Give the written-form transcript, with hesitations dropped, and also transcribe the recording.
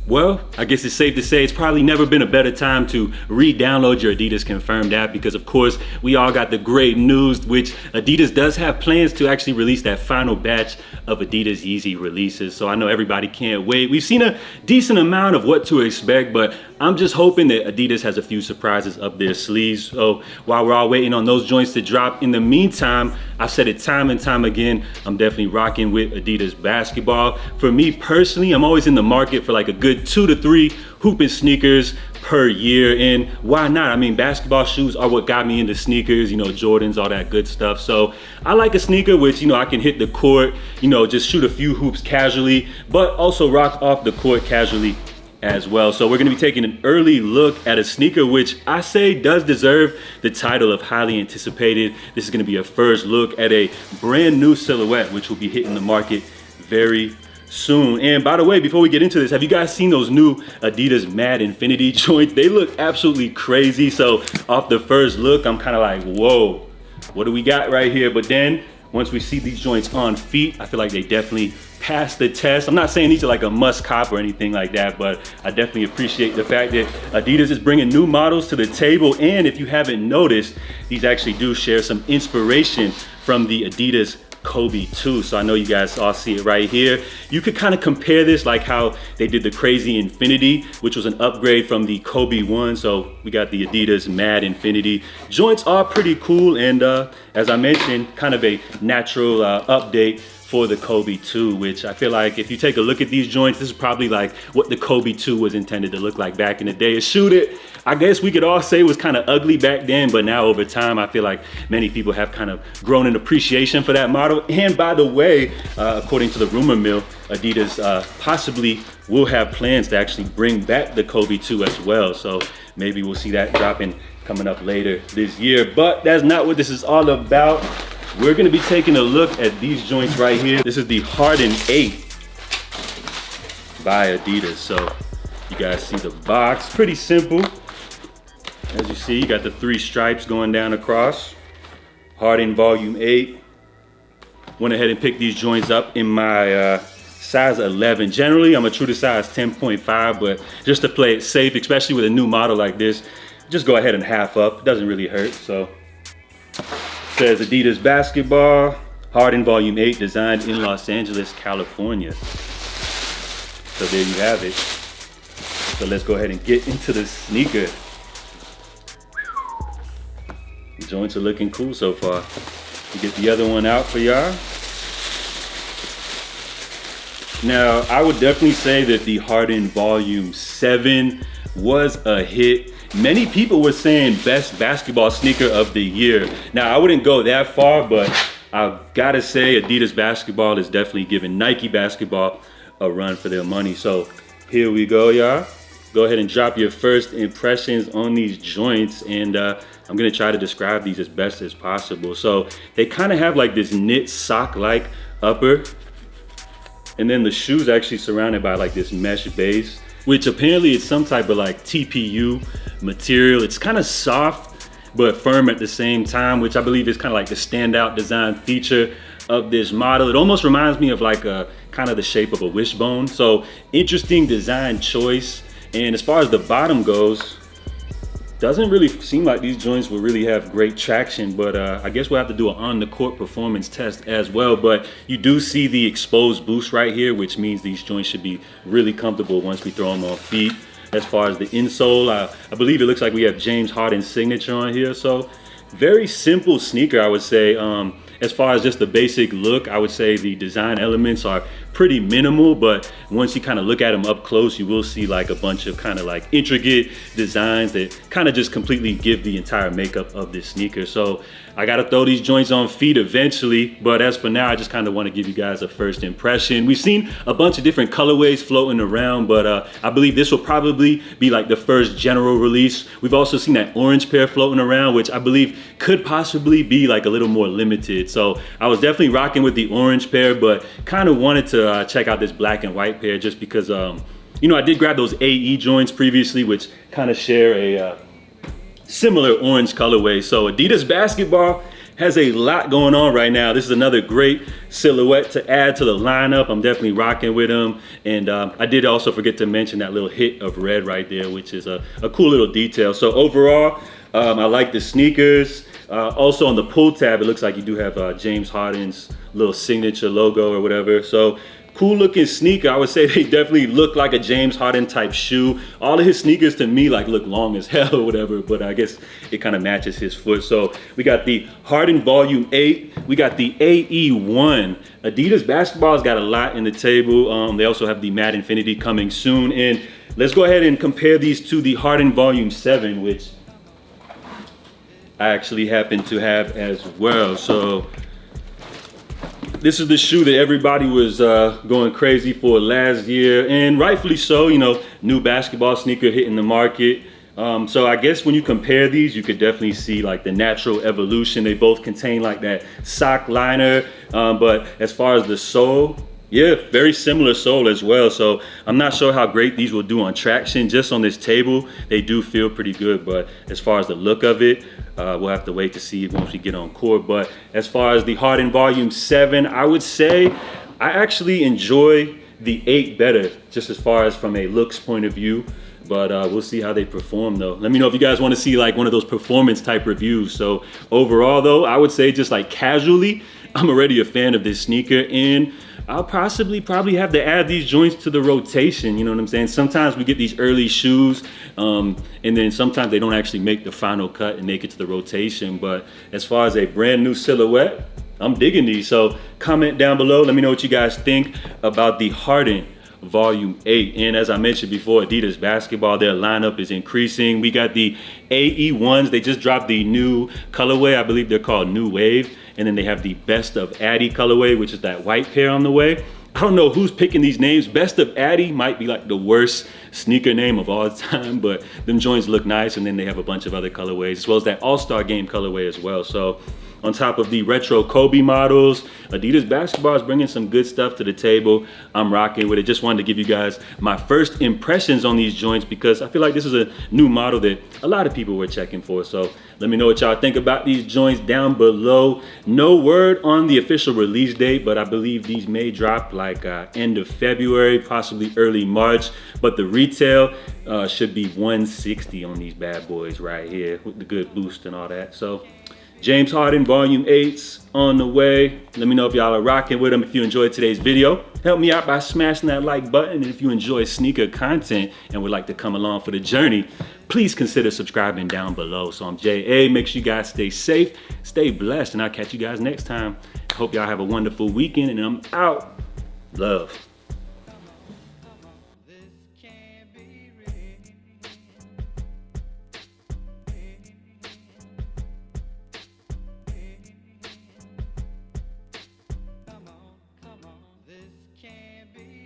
Well, I guess it's safe to say it's probably never been a better time to re-download your Adidas Confirmed app because, of course, we all got the great news, which Adidas does have plans to actually release that final batch of Adidas Yeezy releases. So I know everybody can't wait. We've seen a decent amount of what to expect, but I'm just hoping that Adidas has a few surprises up their sleeves. So while we're all waiting on those joints to drop, in the meantime, I've said it time and time again, I'm definitely rocking with Adidas basketball. For me personally, I'm always in the market for like a good 2 to 3 hooping sneakers per year, and why not? I mean, basketball shoes are what got me into sneakers, you know, Jordans, all that good stuff. So I like a sneaker which, you know, I can hit the court, you know, just shoot a few hoops casually, but also rock off the court casually as well. So we're going to be taking an early look at a sneaker which I say does deserve the title of highly anticipated. This is going to be a first look at a brand new silhouette which will be hitting the market very soon. And by the way, before we get into this, have you guys seen those new Adidas Mad Infinity joints? They look absolutely crazy. So off the first look, I'm kind of like, whoa, what do we got right here? But then once we see these joints on feet, I feel like they definitely pass the test. I'm not saying these are like a must cop or anything like that, but I definitely appreciate the fact that Adidas is bringing new models to the table. And if you haven't noticed, these actually do share some inspiration from the Adidas Kobe 2. So I know you guys all see it right here. You could kind of compare this like how they did the Crazy Infinity, which was an upgrade from the Kobe 1. So we got the Adidas Mad Infinity. Joints are pretty cool, and as I mentioned, kind of a natural update for the Kobe 2, which I feel like if you take a look at these joints, this is probably like what the Kobe 2 was intended to look like back in the day. A shoe that I guess we could all say was kind of ugly back then, but now over time, I feel like many people have kind of grown an appreciation for that model. And by the way, according to the rumor mill, Adidas possibly will have plans to actually bring back the Kobe 2 as well. So maybe we'll see that dropping coming up later this year, but that's not what this is all about. We're gonna be taking a look at these joints right here. This is the Harden 8 by Adidas. So you guys see the box, pretty simple. As you see, you got the 3 stripes going down across. Harden Volume 8. Went ahead and picked these joints up in my size 11. Generally, I'm a true to size 10.5, but just to play it safe, especially with a new model like this, just go ahead and half up. It doesn't really hurt, so. Says Adidas Basketball, Harden Volume 8, designed in Los Angeles, California. So there you have it. So let's go ahead and get into the sneaker. The joints are looking cool so far. We get the other one out for y'all. Now, I would definitely say that the Harden Volume 7 was a hit. Many people were saying best basketball sneaker of the year. Now, I wouldn't go that far, but I've got to say Adidas basketball is definitely giving Nike basketball a run for their money. So here we go, y'all. Go ahead and drop your first impressions on these joints, and I'm gonna try to describe these as best as possible. So they kind of have like this knit sock-like upper, and then the shoe's actually surrounded by like this mesh base, which apparently is some type of like TPU material. It's kind of soft, but firm at the same time, which I believe is kind of like the standout design feature of this model. It almost reminds me of like a kind of the shape of a wishbone. So interesting design choice. And as far as the bottom goes, doesn't really seem like these joints will really have great traction, but I guess we'll have to do an on-the-court performance test as well. But you do see the exposed boost right here, which means these joints should be really comfortable once we throw them on feet. As far as the insole, I believe it looks like we have James Harden's signature on here. So very simple sneaker, I would say. As far as just the basic look, I would say the design elements are pretty minimal, but once you kind of look at them up close, you will see like a bunch of kind of like intricate designs that kind of just completely give the entire makeup of this sneaker. So I got to throw these joints on feet eventually, but as for now, I just kind of want to give you guys a first impression. We've seen a bunch of different colorways floating around, but I believe this will probably be like the first general release. We've also seen that orange pair floating around, which I believe could possibly be like a little more limited. So I was definitely rocking with the orange pair, but kind of wanted to check out this black and white pair just because, you know, I did grab those AE joints previously, which kind of share a similar orange colorway. So Adidas basketball has a lot going on right now. This is another great silhouette to add to the lineup. I'm definitely rocking with them. And I did also forget to mention that little hit of red right there, which is a cool little detail. So overall, I like the sneakers. Also on the pull tab, it looks like you do have James Harden's little signature logo or whatever. So cool looking sneaker. I would say they definitely look like a James Harden type shoe. All of his sneakers to me like look long as hell or whatever, but I guess it kind of matches his foot. So we got the Harden Volume 8. We got the AE1. Adidas basketball's got a lot in the table. They also have the Mad Infinity coming soon. And let's go ahead and compare these to the Harden Volume 7, which I actually happen to have as well. So this is the shoe that everybody was going crazy for last year, and rightfully so. You know, new basketball sneaker hitting the market. So I guess when you compare these, you could definitely see like the natural evolution. They both contain like that sock liner, but as far as the sole, yeah, very similar sole as well. So I'm not sure how great these will do on traction. Just on this table, they do feel pretty good, but as far as the look of it, we'll have to wait to see once we get on court. But as far as the Harden Volume 7, I would say I actually enjoy the 8 better, just as far as from a looks point of view. But we'll see how they perform though. Let me know if you guys want to see like one of those performance type reviews. So overall though, I would say just like casually, I'm already a fan of this sneaker, and I'll probably have to add these joints to the rotation. You know what I'm saying? Sometimes we get these early shoes, and then sometimes they don't actually make the final cut and make it to the rotation. But as far as a brand new silhouette, I'm digging these. So comment down below. Let me know what you guys think about the Harden Volume 8. And as I mentioned before, Adidas basketball, their lineup is increasing. We got the AE1s. They just dropped the new colorway. I believe they're called New Wave. And then they have the Best of Addy colorway, which is that white pair on the way. I don't know who's picking these names. Best of Addy might be like the worst sneaker name of all time, but them joints look nice. And then they have a bunch of other colorways, as well as that All-Star Game colorway as well. So on top of the retro Kobe models, Adidas basketball is bringing some good stuff to the table. I'm rocking with it. Just wanted to give you guys my first impressions on these joints, because I feel like this is a new model that a lot of people were checking for. So let me know what y'all think about these joints down below. No word on the official release date, but I believe these may drop like end of February, possibly early March. But the retail should be $160 on these bad boys right here with the good boost and all that. So James Harden Volume 8's on the way. Let me know if y'all are rocking with them. If you enjoyed today's video, help me out by smashing that like button. And if you enjoy sneaker content and would like to come along for the journey, please consider subscribing down below. So I'm J.A. Make sure you guys stay safe, stay blessed, and I'll catch you guys next time. Hope y'all have a wonderful weekend, and I'm out. Love.